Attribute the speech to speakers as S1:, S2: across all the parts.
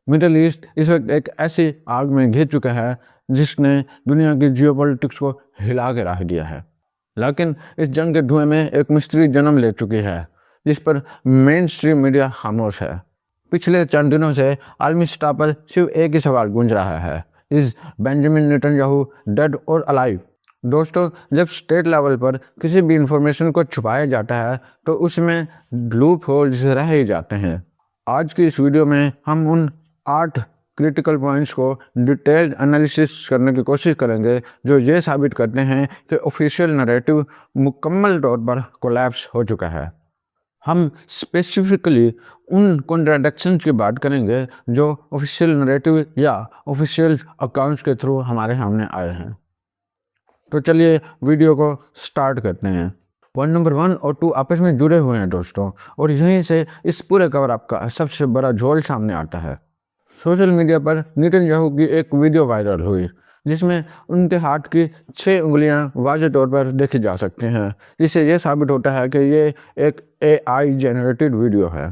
S1: Middle east इस वक्त एक ऐसी आग में घिर चुका है जिसने दुनिया की जियोपॉलिटिक्स को हिला के रख दिया है। लेकिन इस जंग के धुएं में एक मिस्ट्री जन्म ले चुकी है जिस पर मेन स्ट्रीम मीडिया खामोश है। पिछले चंद दिनों से आलमी सतह पर सिर्फ एक ही सवाल गूंज रहा है, इज बेंजामिन नेतन्याहू डेड और अलाइव। दोस्तों, जब स्टेट लेवल पर किसी भी इंफॉर्मेशन को छुपाया जाता है तो उसमें लूप होल्स रह ही जाते हैं। आज की इस वीडियो में हम उन 8 क्रिटिकल पॉइंट्स को डिटेल्ड एनालिसिस करने की कोशिश करेंगे जो ये साबित करते हैं कि ऑफिशियल नैरेटिव मुकम्मल तौर पर कोलैप्स हो चुका है। हम स्पेसिफिकली उन कॉन्ट्राडिक्शंस की बात करेंगे जो ऑफिशियल नैरेटिव या ऑफिशियल अकाउंट्स के थ्रू हमारे सामने आए हैं। तो चलिए वीडियो को स्टार्ट करते हैं। पॉइंट नंबर 1 और 2 आपस में जुड़े हुए हैं दोस्तों, और यहीं से इस पूरे कवर अप का सबसे बड़ा झोल सामने आता है। सोशल मीडिया पर नेतन्याहू की एक वीडियो वायरल हुई जिसमें उनके हाथ की 6 उंगलियां वाज़ेह तौर पर देखी जा सकती हैं, जिससे यह साबित होता है कि ये एक AI जनरेटेड वीडियो है।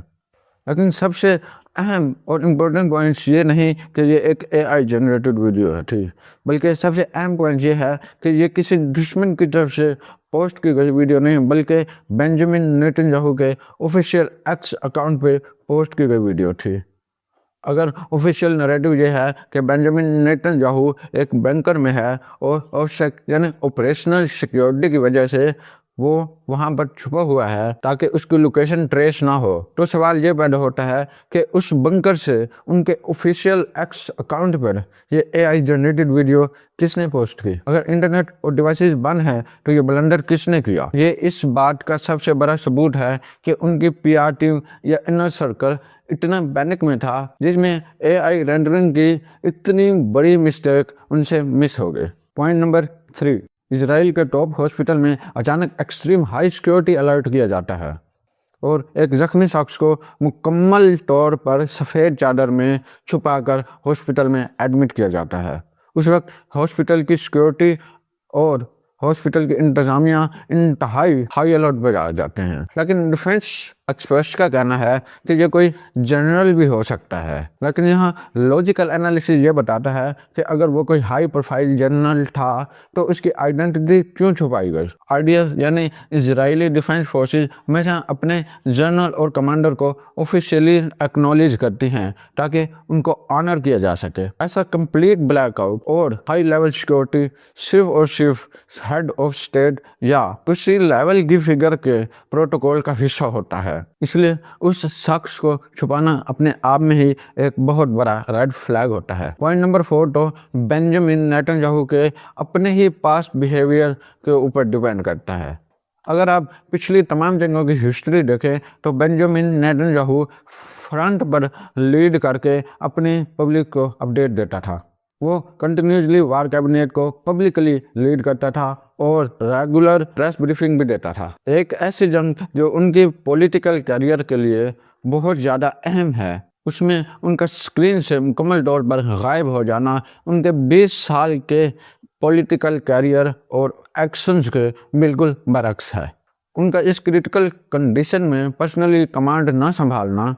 S1: लेकिन सबसे अहम और इम्पोर्टेंट पॉइंट्स ये नहीं कि ये एक AI जनरेटेड वीडियो है, ठीक, बल्कि सबसे अहम पॉइंट ये है कि ये किसी दुश्मन की तरफ से पोस्ट की गई वीडियो नहीं, बल्कि बेंजामिन नेतन्याहू के ऑफिशियल एक्स अकाउंट पे पोस्ट की गई वीडियो थी। अगर ऑफिशियल नैरेटिव ये है कि बेंजामिन नेतन्याहू एक बैंकर में है और आवश्यक यानी ऑपरेशनल सिक्योरिटी की वजह से वो वहाँ पर छुपा हुआ है ताकि उसकी लोकेशन ट्रेस ना हो, तो सवाल ये पैदा होता है कि उस बंकर से उनके ऑफिशियल एक्स अकाउंट पर ये AI जनरेटेड वीडियो किसने पोस्ट की। अगर इंटरनेट और डिवाइसेस बंद हैं तो ये ब्लंडर किसने किया। ये इस बात का सबसे बड़ा सबूत है कि उनकी PR टीम या इनर सर्कल इतना पैनिक में था जिसमें AI रेंडरिंग की इतनी बड़ी मिस्टेक उनसे मिस हो गई। पॉइंट नंबर 3, इजराइल के टॉप हॉस्पिटल में अचानक एक्सट्रीम हाई सिक्योरिटी अलर्ट किया जाता है और एक जख्मी शख्स को मुकम्मल तौर पर सफ़ेद चादर में छुपाकर हॉस्पिटल में एडमिट किया जाता है। उस वक्त हॉस्पिटल की सिक्योरिटी और हॉस्पिटल की इंतजामिया इंतहाई हाई अलर्ट पर आ जाते हैं। लेकिन डिफेंस एक्सपर्ट्स का कहना है कि ये कोई जनरल भी हो सकता है, लेकिन यहाँ लॉजिकल एनालिसिस ये बताता है कि अगर वो कोई हाई प्रोफाइल जनरल था तो उसकी आइडेंटिटी क्यों छुपाई गई। IDF यानी इजरायली डिफेंस फोर्सेस हमेशा अपने जनरल और कमांडर को ऑफिशियली एक्नॉलेज करती हैं ताकि उनको ऑनर किया जा सके। ऐसा कंप्लीट ब्लैकआउट और हाई लेवल सिक्योरिटी सिर्फ और सिर्फ हेड ऑफ स्टेट या किसी लेवल की फिगर के प्रोटोकॉल का हिस्सा होता है। इसलिए उस शख्स को छुपाना अपने आप में ही एक बहुत बड़ा रेड फ्लैग होता है। पॉइंट नंबर 4 तो बेंजामिन नेतन्याहू के अपने ही पास्ट बिहेवियर के ऊपर डिपेंड करता है। अगर आप पिछली तमाम जंगों की हिस्ट्री देखें तो बेंजामिन नेतन्याहू फ्रंट पर लीड करके अपनी पब्लिक को अपडेट देता था। वो कंटिन्यूसली वार कैबिनेट को पब्लिकली लीड करता था और रेगुलर प्रेस ब्रीफिंग भी देता था। एक ऐसी जंग जो उनकी पॉलिटिकल करियर के लिए बहुत ज़्यादा अहम है, उसमें उनका स्क्रीन से मुकम्मल तौर पर गायब हो जाना उनके 20 साल के पॉलिटिकल करियर और एक्शंस के बिल्कुल बरक्स है। उनका इस क्रिटिकल कंडीशन में पर्सनली कमांड न संभालना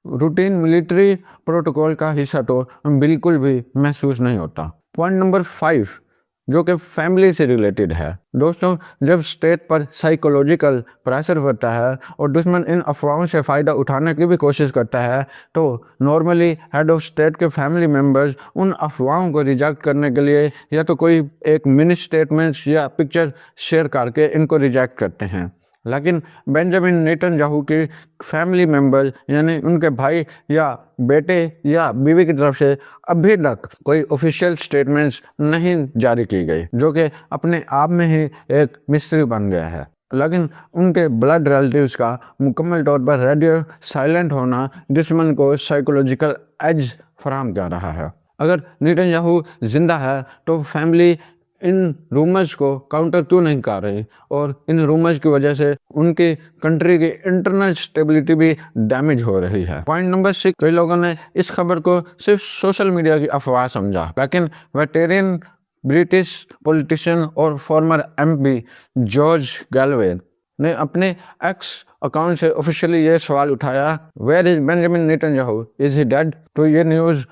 S1: रूटीन मिलिट्री प्रोटोकॉल का हिस्सा तो बिल्कुल भी महसूस नहीं होता। पॉइंट नंबर 5 जो कि फैमिली से रिलेटेड है। दोस्तों, जब स्टेट पर साइकोलॉजिकल प्रेशर बढ़ता है और दुश्मन इन अफवाहों से फ़ायदा उठाने की भी कोशिश करता है तो नॉर्मली हेड ऑफ स्टेट के फैमिली मेम्बर्स उन अफवाहों को रिजेक्ट करने के लिए या तो कोई एक मिनी स्टेटमेंट्स या पिक्चर शेयर करके इनको रिजेक्ट करते हैं। लेकिन बेंजामिन नेतन्याहू के फैमिली मेम्बर यानी उनके भाई या बेटे या बीवी की तरफ से अभी तक कोई ऑफिशियल स्टेटमेंट्स नहीं जारी की गई, जो कि अपने आप में ही एक मिस्ट्री बन गया है। लेकिन उनके ब्लड रिलेटिव्स का मुकम्मल तौर पर रेडियो साइलेंट होना दुश्मन को साइकोलॉजिकल एज फराहम कर रहा है। अगर नेतन्याहू जिंदा है तो फैमिली इन रूमर्स को काउंटर क्यों नहीं कर रही, और इन रूमर्स की वजह से उनकी कंट्री की इंटरनल स्टेबिलिटी भी डैमेज हो रही है। पॉइंट नंबर 6, कई लोगों ने इस खबर को सिर्फ सोशल मीडिया की अफवाह समझा, लेकिन वेटेरियन ब्रिटिश पॉलिटिशियन और फॉर्मर MP जॉर्ज गैलवे ने अपने एक्स अकाउंट से ऑफिशियली ये सवाल उठाया, where is Benjamin Netanyahu, is he dead? तो ये न्यूज़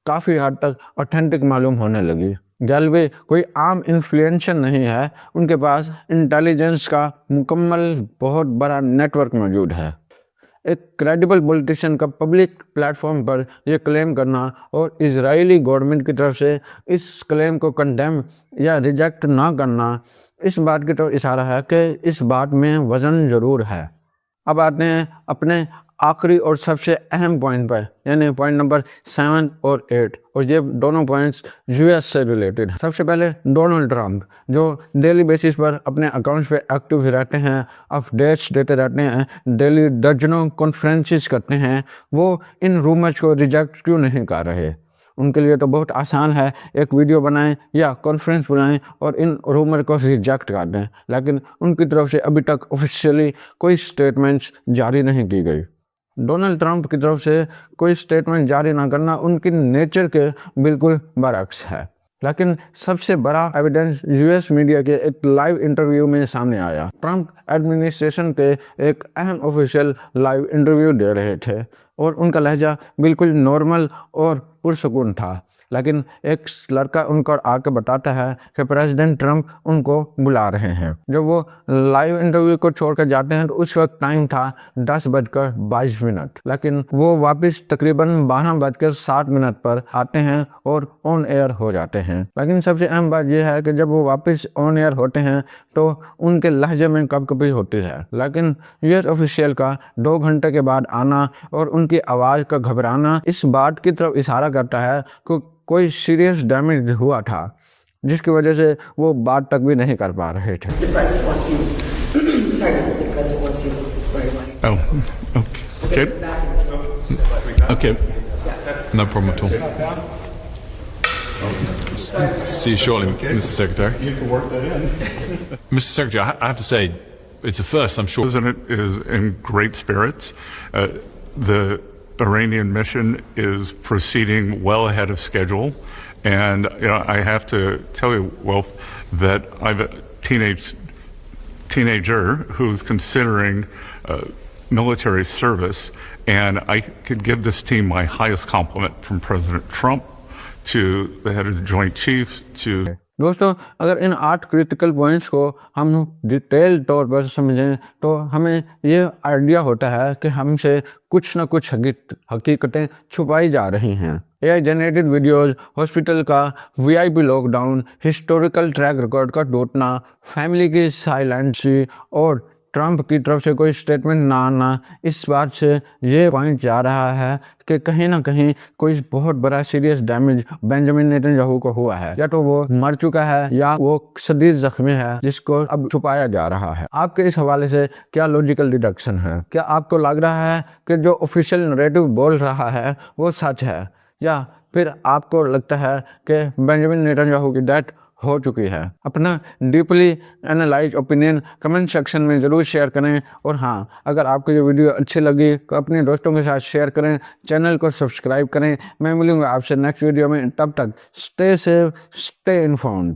S1: काफ़ी हद तक ऑथेंटिक मालूम होने लगी। गैलवे कोई आम इन्फ्लुएंसर नहीं है, उनके पास इंटेलिजेंस का मुकम्मल बहुत बड़ा नेटवर्क मौजूद है। एक क्रेडिबल पॉलिटिशियन का पब्लिक प्लेटफॉर्म पर यह क्लेम करना और इजरायली गवर्नमेंट की तरफ से इस क्लेम को कंडेम या रिजेक्ट ना करना इस बात की तरफ इशारा है कि इस बात में वज़न ज़रूर है। अब आते हैं अपने आखिरी और सबसे अहम पॉइंट पर, यानी पॉइंट नंबर 7 और 8, और ये दोनों पॉइंट्स यूएस से रिलेटेड हैं। सबसे पहले डोनाल्ड ट्रंप, जो डेली बेसिस पर अपने अकाउंट्स पे एक्टिव रहते हैं, अपडेट्स देते रहते हैं, डेली दर्जनों कॉन्फ्रेंसेस करते हैं, वो इन रूमर्स को रिजेक्ट क्यों नहीं कर रहे? उनके लिए तो बहुत आसान है, एक वीडियो बनाएं या कॉन्फ्रेंस बुलाएं और इन रूमर को रिजेक्ट कर दें, लेकिन उनकी तरफ से अभी तक ऑफिशियली कोई स्टेटमेंट्स जारी नहीं की गई। डोनाल्ड ट्रंप की तरफ से कोई स्टेटमेंट जारी ना करना उनकी नेचर के बिल्कुल बरअक्स है। लेकिन सबसे बड़ा एविडेंस यूएस मीडिया के एक लाइव इंटरव्यू में सामने आया। ट्रंप एडमिनिस्ट्रेशन के एक अहम ऑफिशियल लाइव इंटरव्यू दे रहे थे और उनका लहजा बिल्कुल नॉर्मल और पुरसुकून था, लेकिन एक लड़का उनको आके बताता है कि प्रेसिडेंट ट्रंप उनको बुला रहे हैं। जब वो लाइव इंटरव्यू को छोड़कर जाते हैं तो उस वक्त टाइम था 10:22, लेकिन वो वापस तकरीबन 12:07 पर आते हैं और ऑन एयर हो जाते हैं। लेकिन सबसे अहम बात यह है कि जब वो वापस ऑन एयर होते हैं तो उनके लहजे में कभी होती है, लेकिन यूएस ऑफिशियल का 2 घंटे के बाद आना और उनकी आवाज़ का घबराना इस बात की तरफ इशारा करता है कि कोई सीरियस डैमेज हुआ था, जिसकी वजह से वो बात तक भी नहीं कर पा रहे थे।
S2: Okay. No problem at all. See you shortly, Mr. Secretary.
S3: You can work that in.
S2: Mr. Secretary, I have to say, it's a first, I'm sure.
S3: The President is in great spirits. The Iranian mission is proceeding well ahead of schedule. And I have to tell you, Wolf, that I have a teenager who's considering military service, and I could give this team my highest compliment, from President Trump to the head of the Joint Chiefs to...
S1: दोस्तों, अगर इन 8 critical points को हम detail तौर पर समझें तो हमें ये आइडिया होता है कि हमसे कुछ ना कुछ हकीकतें छुपाई जा रही हैं। AI जनरेटेड वीडियोस, हॉस्पिटल का VIP lockdown, historical track record का टूटना, फैमिली की साइलेंसी और ट्रंप की तरफ से कोई स्टेटमेंट ना आना, इस बात से ये पॉइंट जा रहा है कि कहीं ना कहीं कोई बहुत बड़ा सीरियस डैमेज बेंजामिन नेतन्याहू को हुआ है। या तो वो मर चुका है या वो शदीद जख्मी है, जिसको अब छुपाया जा रहा है। आपके इस हवाले से क्या लॉजिकल डिडक्शन है? क्या आपको लग रहा है कि जो ऑफिशियल नैरेटिव बोल रहा है वो सच है, या फिर आपको लगता है कि बेंजामिन नेतन्याहू की डेथ हो चुकी है? अपना deeply analyse opinion comment section में ज़रूर शेयर करें। और हाँ, अगर आपको ये वीडियो अच्छी लगी तो अपने दोस्तों के साथ शेयर करें, चैनल को सब्सक्राइब करें। मैं मिलूंगा आपसे नेक्स्ट वीडियो में, तब तक स्टे सेफ, स्टे इन्फॉर्म्ड।